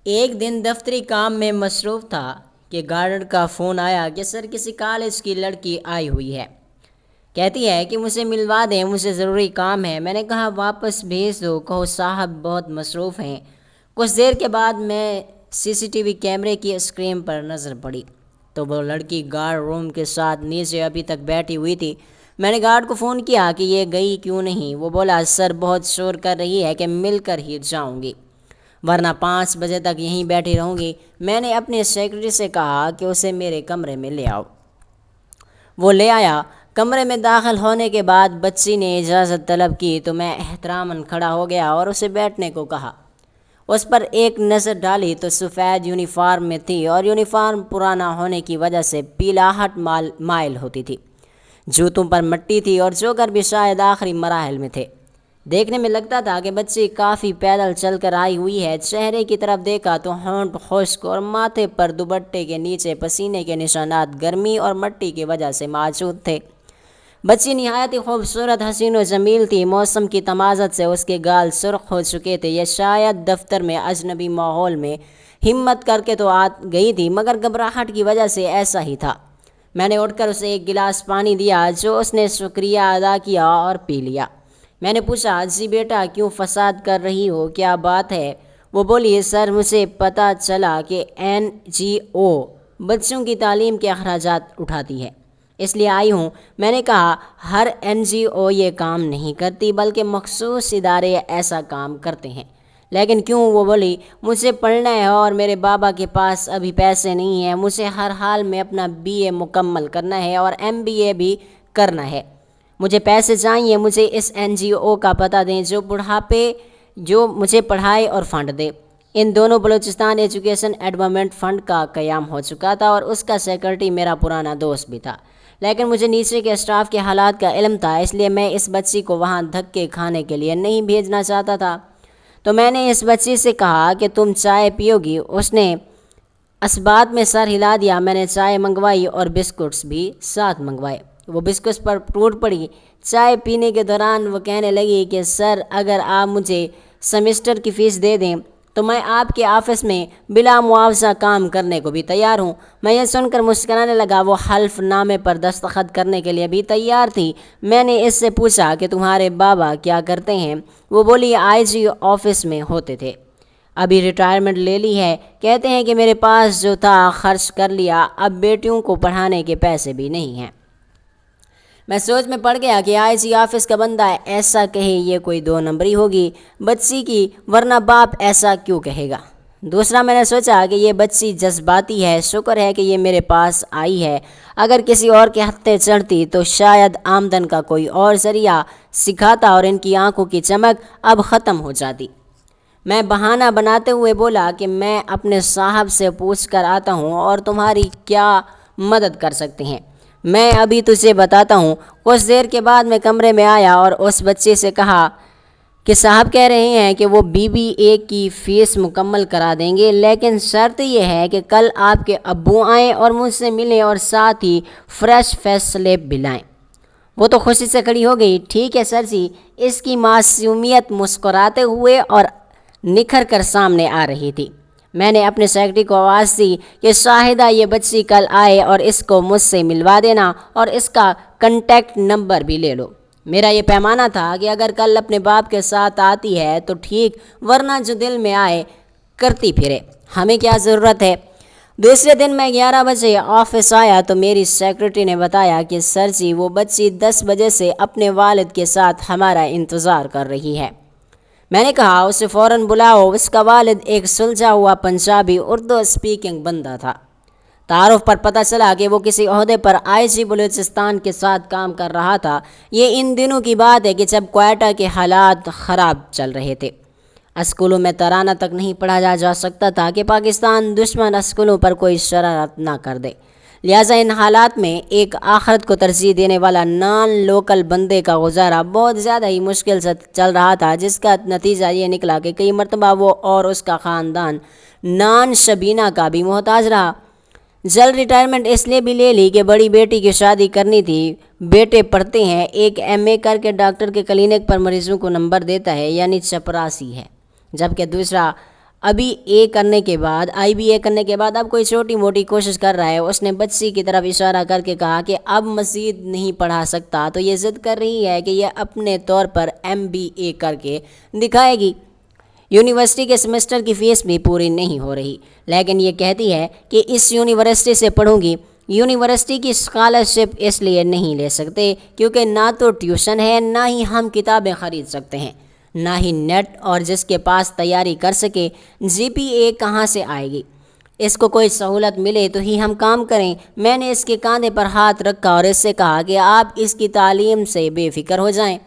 ایک دن دفتری کام میں مصروف تھا کہ گارڈن کا فون آیا کہ سر کسی کالج کی لڑکی آئی ہوئی ہے، کہتی ہے کہ مجھے ملوا دیں، مجھے ضروری کام ہے۔ میں نے کہا واپس بھیج دو، کہو صاحب بہت مصروف ہیں۔ کچھ دیر کے بعد میں سی سی ٹی وی کیمرے کی اسکرین پر نظر پڑی تو وہ لڑکی گارڈ روم کے ساتھ نیچے ابھی تک بیٹھی ہوئی تھی۔ میں نے گارڈ کو فون کیا کہ یہ گئی کیوں نہیں۔ وہ بولا سر بہت شور کر رہی ہے کہ مل کر ہی جاؤں گی، ورنہ 5 بجے تک یہیں بیٹھی رہوں گی۔ میں نے اپنے سیکرٹری سے کہا کہ اسے میرے کمرے میں لے آؤ۔ وہ لے آیا۔ کمرے میں داخل ہونے کے بعد بچی نے اجازت طلب کی تو میں احتراماً کھڑا ہو گیا اور اسے بیٹھنے کو کہا۔ اس پر ایک نظر ڈالی تو سفید یونیفارم میں تھی اور یونیفارم پرانا ہونے کی وجہ سے پیلاہٹ مائل ہوتی تھی۔ جوتوں پر مٹی تھی اور جوکر بھی شاید آخری مراحل میں تھے۔ دیکھنے میں لگتا تھا کہ بچی کافی پیدل چل کر آئی ہوئی ہے۔ چہرے کی طرف دیکھا تو ہونٹ خشک اور ماتھے پر دوپٹے کے نیچے پسینے کے نشانات گرمی اور مٹی کی وجہ سے موجود تھے۔ بچی نہایت ہی خوبصورت، حسین و جمیل تھی۔ موسم کی تمازت سے اس کے گال سرخ ہو چکے تھے۔ یہ شاید دفتر میں اجنبی ماحول میں ہمت کر کے تو آ گئی تھی، مگر گھبراہٹ کی وجہ سے ایسا ہی تھا۔ میں نے اٹھ کر اسے ایک گلاس پانی دیا جو اس نے شکریہ ادا کیا اور پی لیا۔ میں نے پوچھا جی بیٹا کیوں فساد کر رہی ہو، کیا بات ہے؟ وہ بولی سر مجھے پتہ چلا کہ این جی او بچوں کی تعلیم کے اخراجات اٹھاتی ہے، اس لیے آئی ہوں۔ میں نے کہا ہر این جی او یہ کام نہیں کرتی بلکہ مخصوص ادارے ایسا کام کرتے ہیں، لیکن کیوں؟ وہ بولی مجھے پڑھنا ہے اور میرے بابا کے پاس ابھی پیسے نہیں ہیں۔ مجھے ہر حال میں اپنا بی اے مکمل کرنا ہے اور ایم بی اے بھی کرنا ہے۔ مجھے پیسے چاہیے۔ مجھے اس این جی او کا پتہ دیں جو مجھے پڑھائے اور فنڈ دے۔ ان دونوں بلوچستان ایجوکیشن ایڈوائزمنٹ فنڈ کا قیام ہو چکا تھا اور اس کا سیکرٹری میرا پرانا دوست بھی تھا، لیکن مجھے نیچے کے اسٹاف کے حالات کا علم تھا، اس لیے میں اس بچی کو وہاں دھکے کھانے کے لیے نہیں بھیجنا چاہتا تھا۔ تو میں نے اس بچی سے کہا کہ تم چائے پیو گی؟ اس نے اس بات میں سر ہلا دیا۔ میں نے چائے منگوائی اور بسکٹس بھی ساتھ منگوائے۔ وہ بسکٹس پر ٹوٹ پڑی۔ چائے پینے کے دوران وہ کہنے لگی کہ سر اگر آپ مجھے سیمسٹر کی فیس دے دیں تو میں آپ کے آفس میں بلا معاوضہ کام کرنے کو بھی تیار ہوں۔ میں یہ سن کر مسکرانے لگا۔ وہ حلف نامے پر دستخط کرنے کے لیے بھی تیار تھی۔ میں نے اس سے پوچھا کہ تمہارے بابا کیا کرتے ہیں؟ وہ بولی آئی جی آفس میں ہوتے تھے، ابھی ریٹائرمنٹ لے لی ہے۔ کہتے ہیں کہ میرے پاس جو تھا خرچ کر لیا، اب بیٹیوں کو پڑھانے کے پیسے بھی نہیں ہیں۔ میں سوچ میں پڑ گیا کہ آئی جی آفس کا بندہ ایسا کہے یہ کوئی 2 نمبری ہوگی بچی کی، ورنہ باپ ایسا کیوں کہے گا؟ دوسرا میں نے سوچا کہ یہ بچی جذباتی ہے، شکر ہے کہ یہ میرے پاس آئی ہے، اگر کسی اور کے ہتھے چڑھتی تو شاید آمدن کا کوئی اور ذریعہ سکھاتا اور ان کی آنکھوں کی چمک اب ختم ہو جاتی۔ میں بہانہ بناتے ہوئے بولا کہ میں اپنے صاحب سے پوچھ کر آتا ہوں اور تمہاری کیا مدد کر سکتے ہیں، میں ابھی تجھے بتاتا ہوں۔ کچھ دیر کے بعد میں کمرے میں آیا اور اس بچے سے کہا کہ صاحب کہہ رہے ہیں کہ وہ بی بی اے کی فیس مکمل کرا دیں گے، لیکن شرط یہ ہے کہ کل آپ کے ابو آئیں اور مجھ سے ملیں اور ساتھ ہی فریش فیس سلپ بھی لائیں۔ وہ تو خوشی سے کھڑی ہو گئی۔ ٹھیک ہے سر جی۔ اس کی معصومیت مسکراتے ہوئے اور نکھر کر سامنے آ رہی تھی۔ میں نے اپنے سیکرٹری کو آواز دی کہ شاہدہ یہ بچی کل آئے اور اس کو مجھ سے ملوا دینا اور اس کا کنٹیکٹ نمبر بھی لے لو۔ میرا یہ پیمانہ تھا کہ اگر کل اپنے باپ کے ساتھ آتی ہے تو ٹھیک، ورنہ جو دل میں آئے کرتی پھرے، ہمیں کیا ضرورت ہے۔ دوسرے دن میں 11 بجے آفس آیا تو میری سیکرٹری نے بتایا کہ سر جی وہ بچی 10 بجے سے اپنے والد کے ساتھ ہمارا انتظار کر رہی ہے۔ میں نے کہا اسے فوراً بلاؤ۔ اس کا والد ایک سلجھا ہوا پنجابی اردو اسپیکنگ بندہ تھا۔ تعارف پر پتہ چلا کہ وہ کسی عہدے پر آئی جی بلوچستان کے ساتھ کام کر رہا تھا۔ یہ ان دنوں کی بات ہے کہ جب کوئٹہ کے حالات خراب چل رہے تھے، اسکولوں میں ترانہ تک نہیں پڑھا جا سکتا تھا کہ پاکستان دشمن اسکولوں پر کوئی شرارت نہ کر دے، لہٰذا ان حالات میں ایک آخرت کو ترجیح دینے والا نان لوکل بندے کا گزارا بہت زیادہ ہی مشکل سے چل رہا تھا، جس کا نتیجہ یہ نکلا کہ کئی مرتبہ وہ اور اس کا خاندان نان شبینہ کا بھی محتاج رہا۔ جلد ریٹائرمنٹ اس لیے بھی لے لی کہ بڑی بیٹی کی شادی کرنی تھی۔ بیٹے پڑھتے ہیں، ایک ایم اے کر کے ڈاکٹر کے کلینک پر مریضوں کو نمبر دیتا ہے، یعنی چپراسی ہے، جبکہ دوسرا ابھی IBA کرنے کے بعد اب کوئی چھوٹی موٹی کوشش کر رہا ہے۔ اس نے بچی کی طرف اشارہ کر کے کہا کہ اب مزید نہیں پڑھا سکتا تو یہ ضد کر رہی ہے کہ یہ اپنے طور پر MBA کر کے دکھائے گی۔ یونیورسٹی کے سیمسٹر کی فیس بھی پوری نہیں ہو رہی، لیکن یہ کہتی ہے کہ اس یونیورسٹی سے پڑھوں گی۔ یونیورسٹی کی اسکالرشپ اس لیے نہیں لے سکتے کیونکہ نہ تو ٹیوشن ہے، نہ ہی ہم کتابیں خرید سکتے ہیں، نہ ہی نیٹ، اور جس کے پاس تیاری کر سکے GPA کہاں سے آئے گی؟ اس کو کوئی سہولت ملے تو ہی ہم کام کریں۔ میں نے اس کے کاندھے پر ہاتھ رکھا اور اس سے کہا کہ آپ اس کی تعلیم سے بے فکر ہو جائیں۔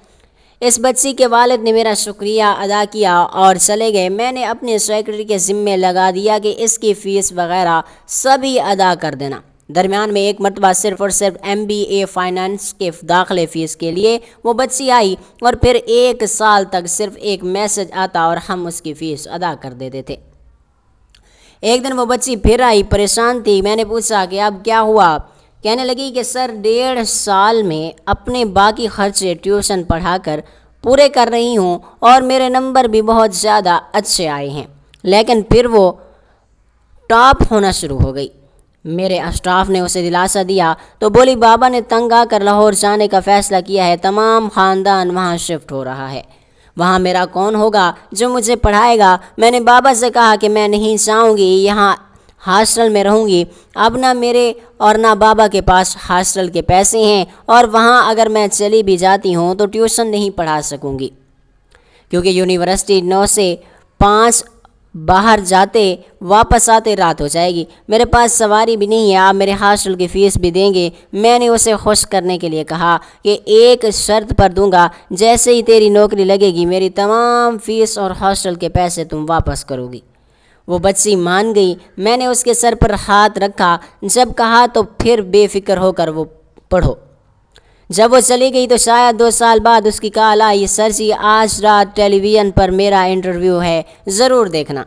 اس بچی کے والد نے میرا شکریہ ادا کیا اور چلے گئے۔ میں نے اپنے سیکرٹری کے ذمے لگا دیا کہ اس کی فیس وغیرہ سبھی ادا کر دینا۔ درمیان میں ایک مرتبہ صرف اور صرف MBA فائنانس کے داخلے فیس کے لیے وہ بچی آئی اور پھر 1 سال تک صرف ایک میسج آتا اور ہم اس کی فیس ادا کر دیتے تھے۔ ایک دن وہ بچی پھر آئی، پریشان تھی۔ میں نے پوچھا کہ اب کیا ہوا؟ کہنے لگی کہ سر 1.5 سال میں اپنے باقی خرچے ٹیوشن پڑھا کر پورے کر رہی ہوں اور میرے نمبر بھی بہت زیادہ اچھے آئے ہیں، لیکن پھر وہ ٹاپ ہونا شروع ہو گئی۔ میرے اسٹاف نے اسے دلاسا دیا تو بولی بابا نے تنگ آ کر لاہور جانے کا فیصلہ کیا ہے، تمام خاندان وہاں شفٹ ہو رہا ہے، وہاں میرا کون ہوگا جو مجھے پڑھائے گا؟ میں نے بابا سے کہا کہ میں نہیں چاہوں گی یہاں ہاسٹل میں رہوں گی، اب نہ میرے اور نہ بابا کے پاس ہاسٹل کے پیسے ہیں، اور وہاں اگر میں چلی بھی جاتی ہوں تو ٹیوشن نہیں پڑھا سکوں گی کیونکہ یونیورسٹی 9 سے 5 باہر جاتے واپس آتے رات ہو جائے گی، میرے پاس سواری بھی نہیں ہے، آپ میرے ہاسٹل کی فیس بھی دیں گے؟ میں نے اسے خوش کرنے کے لیے کہا کہ ایک شرط پر دوں گا، جیسے ہی تیری نوکری لگے گی میری تمام فیس اور ہاسٹل کے پیسے تم واپس کرو گی۔ وہ بچی مان گئی۔ میں نے اس کے سر پر ہاتھ رکھا، جب کہا تو پھر بے فکر ہو کر وہ پڑھو۔ جب وہ چلی گئی تو شاید 2 سال بعد اس کی کال آئی، سر جی آج رات ٹیلی ویژن پر میرا انٹرویو ہے، ضرور دیکھنا۔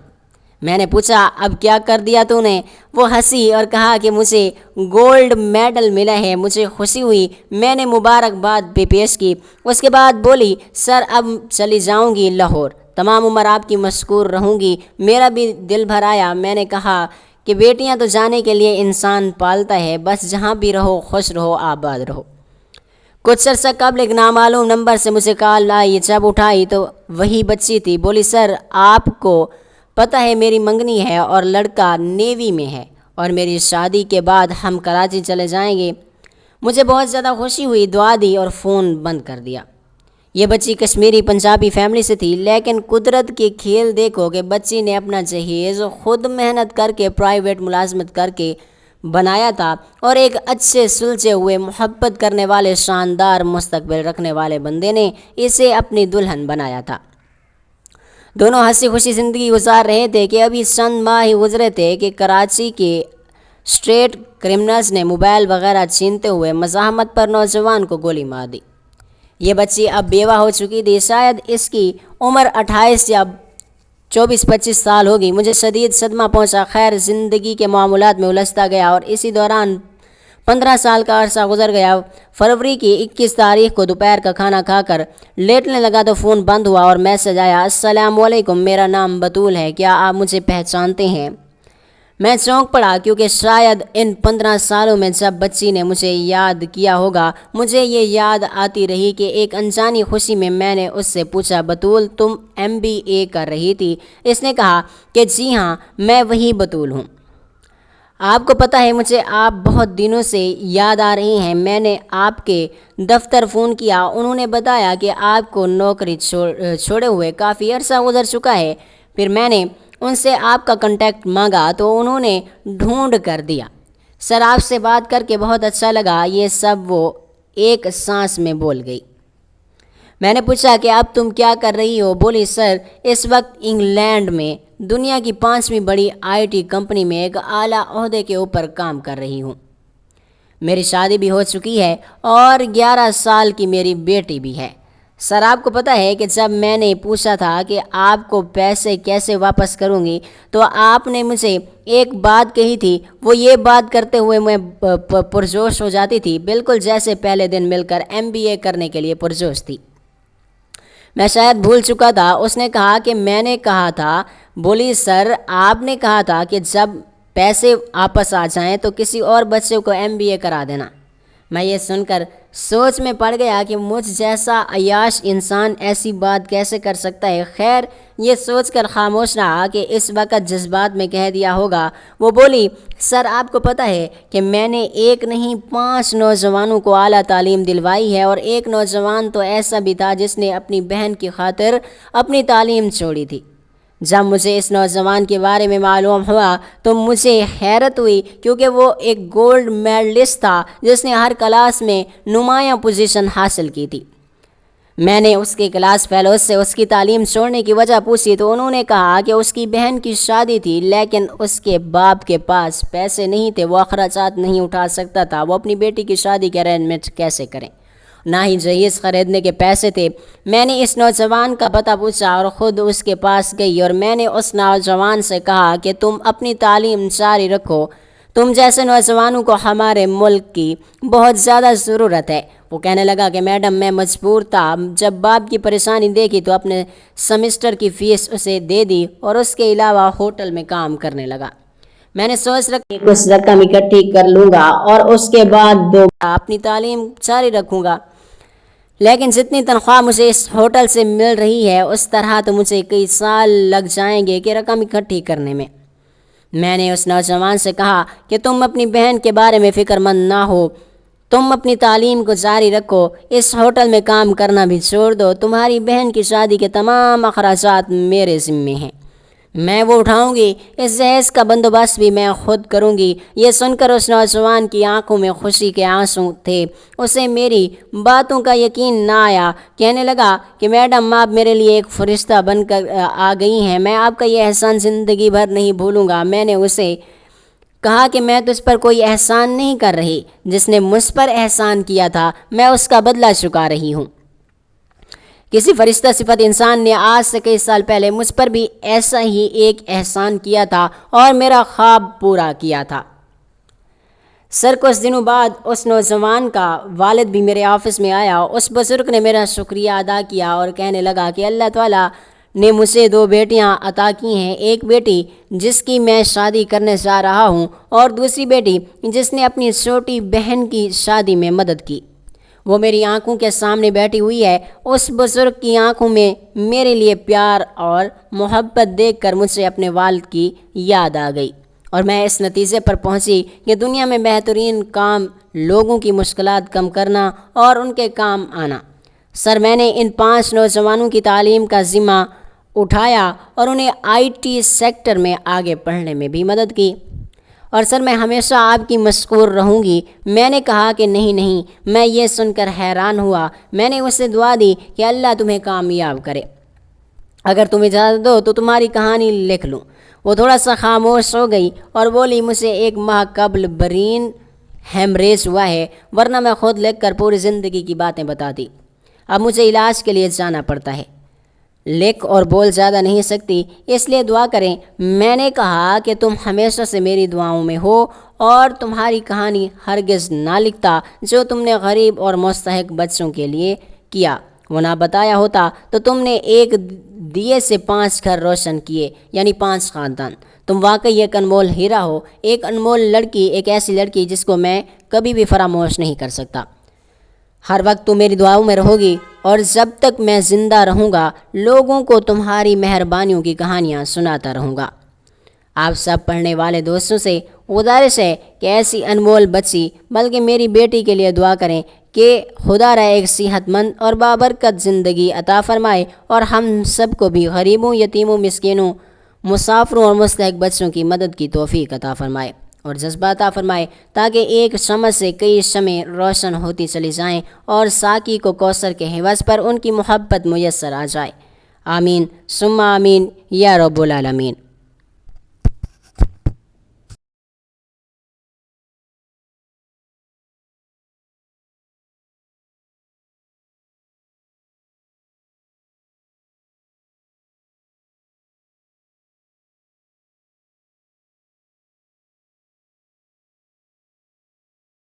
میں نے پوچھا اب کیا کر دیا تو نے؟ وہ ہنسی اور کہا کہ مجھے گولڈ میڈل ملا ہے، مجھے خوشی ہوئی۔ میں نے مبارکباد بھی پیش کی۔ اس کے بعد بولی سر اب چلی جاؤں گی لاہور، تمام عمر آپ کی مشکور رہوں گی۔ میرا بھی دل بھر آیا۔ میں نے کہا کہ بیٹیاں تو جانے کے لیے انسان پالتا ہے، بس جہاں بھی رہو خوش رہو، آباد رہو۔ کچھ عرصہ قبل ایک نامعلوم نمبر سے مجھے کال آئی، جب اٹھائی تو وہی بچی تھی۔ بولی سر آپ کو پتہ ہے میری منگنی ہے اور لڑکا نیوی میں ہے اور میری شادی کے بعد ہم کراچی چلے جائیں گے۔ مجھے بہت زیادہ خوشی ہوئی، دعا دی اور فون بند کر دیا۔ یہ بچی کشمیری پنجابی فیملی سے تھی، لیکن قدرت کے کھیل دیکھو کہ بچی نے اپنا جہیز خود محنت کر کے پرائیویٹ ملازمت کر کے بنایا تھا اور ایک اچھے سلجھے ہوئے محبت کرنے والے شاندار مستقبل رکھنے والے بندے نے اسے اپنی دلہن بنایا تھا۔ دونوں ہنسی خوشی زندگی گزار رہے تھے کہ ابھی چند ماہ ہی گزرے تھے کہ کراچی کے اسٹریٹ کرمنلز نے موبائل وغیرہ چھینتے ہوئے مزاحمت پر نوجوان کو گولی مار دی۔ یہ بچی اب بیوہ ہو چکی تھی، شاید اس کی عمر 28 یا 24-25 سال ہوگی۔ مجھے شدید صدمہ پہنچا۔ خیر زندگی کے معاملات میں الجھتا گیا اور اسی دوران 15 سال کا عرصہ گزر گیا۔ فروری کی 21 تاریخ کو دوپہر کا کھانا کھا کر لیٹنے لگا تو فون بند ہوا اور میسج آیا، السلام علیکم، میرا نام بطول ہے، کیا آپ مجھے پہچانتے ہیں؟ میں چونک پڑا کیونکہ شاید ان 15 سالوں میں جب بچی نے مجھے یاد کیا ہوگا، مجھے یہ یاد آتی رہی کہ ایک انجانی خوشی میں میں نے اس سے پوچھا بطول تم MBA کر رہی تھی؟ اس نے کہا کہ جی ہاں میں وہی بطول ہوں۔ آپ کو پتہ ہے مجھے آپ بہت دنوں سے یاد آ رہی ہیں۔ میں نے آپ کے دفتر فون کیا، انہوں نے بتایا کہ آپ کو نوکری چھوڑے ہوئے کافی عرصہ گزر چکا ہے۔ پھر میں نے ان سے آپ کا کنٹیکٹ مانگا تو انہوں نے ڈھونڈ کر دیا۔ سر آپ سے بات کر کے بہت اچھا لگا، یہ سب وہ ایک سانس میں بول گئی۔ میں نے پوچھا کہ اب تم کیا کر رہی ہو؟ بولی سر اس وقت انگلینڈ میں دنیا کی 5ویں بڑی IT کمپنی میں ایک اعلیٰ عہدے کے اوپر کام کر رہی ہوں۔ میری شادی بھی ہو چکی ہے اور 11 سال کی میری بیٹی بھی ہے۔ سر آپ کو پتہ ہے کہ جب میں نے پوچھا تھا کہ آپ کو پیسے کیسے واپس کروں گی تو آپ نے مجھے ایک بات کہی تھی، وہ یہ بات کرتے ہوئے میں پرجوش ہو جاتی تھی، بالکل جیسے پہلے دن مل کر MBA کرنے کے لیے پرجوش تھی۔ میں شاید بھول چکا تھا۔ اس نے کہا کہ میں نے کہا تھا۔ بولی سر آپ نے کہا تھا کہ جب پیسے واپس آ جائیں تو کسی اور بچے کو MBA کرا دینا۔ میں یہ سن کر سوچ میں پڑ گیا کہ مجھ جیسا عیاش انسان ایسی بات کیسے کر سکتا ہے۔ خیر یہ سوچ کر خاموش رہا کہ اس وقت جذبات میں کہہ دیا ہوگا۔ وہ بولی سر آپ کو پتہ ہے کہ میں نے ایک نہیں 5 نوجوانوں کو اعلیٰ تعلیم دلوائی ہے، اور ایک نوجوان تو ایسا بھی تھا جس نے اپنی بہن کی خاطر اپنی تعلیم چھوڑی تھی۔ جب مجھے اس نوجوان کے بارے میں معلوم ہوا تو مجھے حیرت ہوئی، کیونکہ وہ ایک گولڈ میڈلسٹ تھا جس نے ہر کلاس میں نمایاں پوزیشن حاصل کی تھی۔ میں نے اس کے کلاس فیلوز سے اس کی تعلیم چھوڑنے کی وجہ پوچھی تو انہوں نے کہا کہ اس کی بہن کی شادی تھی، لیکن اس کے باپ کے پاس پیسے نہیں تھے، وہ اخراجات نہیں اٹھا سکتا تھا، وہ اپنی بیٹی کی شادی کے ارینجمنٹ کیسے کریں، نہ ہی جہیز خریدنے کے پیسے تھے۔ میں نے اس نوجوان کا پتہ پوچھا اور خود اس کے پاس گئی، اور میں نے اس نوجوان سے کہا کہ تم اپنی تعلیم جاری رکھو، تم جیسے نوجوانوں کو ہمارے ملک کی بہت زیادہ ضرورت ہے۔ وہ کہنے لگا کہ میڈم میں مجبور تھا، جب باپ کی پریشانی دیکھی تو اپنے سمسٹر کی فیس اسے دے دی اور اس کے علاوہ ہوٹل میں کام کرنے لگا۔ میں نے سوچ رکھی کچھ رقم اکٹھی کر لوں گا اور اس کے بعد دوبارہ اپنی تعلیم جاری رکھوں گا، لیکن جتنی تنخواہ مجھے اس ہوٹل سے مل رہی ہے اس طرح تو مجھے کئی سال لگ جائیں گے کہ رقم اکٹھی کرنے میں۔ میں نے اس نوجوان سے کہا کہ تم اپنی بہن کے بارے میں فکر مند نہ ہو، تم اپنی تعلیم کو جاری رکھو، اس ہوٹل میں کام کرنا بھی چھوڑ دو، تمہاری بہن کی شادی کے تمام اخراجات میرے ذمے ہیں، میں وہ اٹھاؤں گی، اس جہیز کا بندوبست بھی میں خود کروں گی۔ یہ سن کر اس نوجوان کی آنکھوں میں خوشی کے آنسو تھے، اسے میری باتوں کا یقین نہ آیا۔ کہنے لگا کہ میڈم آپ میرے لیے ایک فرشتہ بن کر آ گئی ہیں، میں آپ کا یہ احسان زندگی بھر نہیں بھولوں گا۔ میں نے اسے کہا کہ میں تجھ پر کوئی احسان نہیں کر رہی، جس نے مجھ پر احسان کیا تھا میں اس کا بدلہ چکا رہی ہوں۔ کسی فرشتہ صفت انسان نے آج سے کئی سال پہلے مجھ پر بھی ایسا ہی ایک احسان کیا تھا اور میرا خواب پورا کیا تھا۔ سر کچھ دنوں بعد اس نوجوان کا والد بھی میرے آفس میں آیا۔ اس بزرگ نے میرا شکریہ ادا کیا اور کہنے لگا کہ اللہ تعالیٰ نے مجھے 2 بیٹیاں عطا کی ہیں، ایک بیٹی جس کی میں شادی کرنے جا رہا ہوں اور دوسری بیٹی جس نے اپنی چھوٹی بہن کی شادی میں مدد کی۔ وہ میری آنکھوں کے سامنے بیٹھی ہوئی ہے۔ اس بزرگ کی آنکھوں میں میرے لیے پیار اور محبت دیکھ کر مجھے اپنے والد کی یاد آ گئی، اور میں اس نتیجے پر پہنچی کہ دنیا میں بہترین کام لوگوں کی مشکلات کم کرنا اور ان کے کام آنا۔ سر میں نے ان 5 نوجوانوں کی تعلیم کا ذمہ اٹھایا اور انہیں IT سیکٹر میں آگے پڑھنے میں بھی مدد کی، اور سر میں ہمیشہ آپ کی مشکور رہوں گی۔ میں نے کہا کہ نہیں، میں یہ سن کر حیران ہوا۔ میں نے اسے دعا دی کہ اللہ تمہیں کامیاب کرے، اگر تم اجازت دو تو تمہاری کہانی لکھ لوں۔ وہ تھوڑا سا خاموش ہو گئی اور بولی مجھے 1 ماہ قبل برین ہیمریج ہوا ہے، ورنہ میں خود لکھ کر پوری زندگی کی باتیں بتاتی۔ اب مجھے علاج کے لیے جانا پڑتا ہے، لکھ اور بول زیادہ نہیں سکتی، اس لیے دعا کریں۔ میں نے کہا کہ تم ہمیشہ سے میری دعاؤں میں ہو اور تمہاری کہانی ہرگز نہ لکھتا جو تم نے غریب اور مستحق بچوں کے لیے کیا، وہ نہ بتایا ہوتا تو تم نے ایک دیے سے 5 گھر روشن کیے، یعنی 5 خاندان۔ تم واقعی ایک انمول ہیرا ہو، ایک انمول لڑکی، ایک ایسی لڑکی جس کو میں کبھی بھی فراموش نہیں کر سکتا۔ ہر وقت تم میری دعاؤں میں رہو گی، اور جب تک میں زندہ رہوں گا لوگوں کو تمہاری مہربانیوں کی کہانیاں سناتا رہوں گا۔ آپ سب پڑھنے والے دوستوں سے گزارش ہے کہ ایسی انمول بچی بلکہ میری بیٹی کے لیے دعا کریں کہ خدا را ایک صحت مند اور بابرکت زندگی عطا فرمائے، اور ہم سب کو بھی غریبوں، یتیموں، مسکینوں، مسافروں اور مستحق بچوں کی مدد کی توفیق عطا فرمائے اور جذبہ عطا فرمائے، تاکہ ایک شمع سے کئی شمعیں روشن ہوتی چلی جائیں اور ساقی کو کوثر کے حوض پر ان کی محبت میسر آ جائے۔ آمین ثم آمین یا رب العالمین۔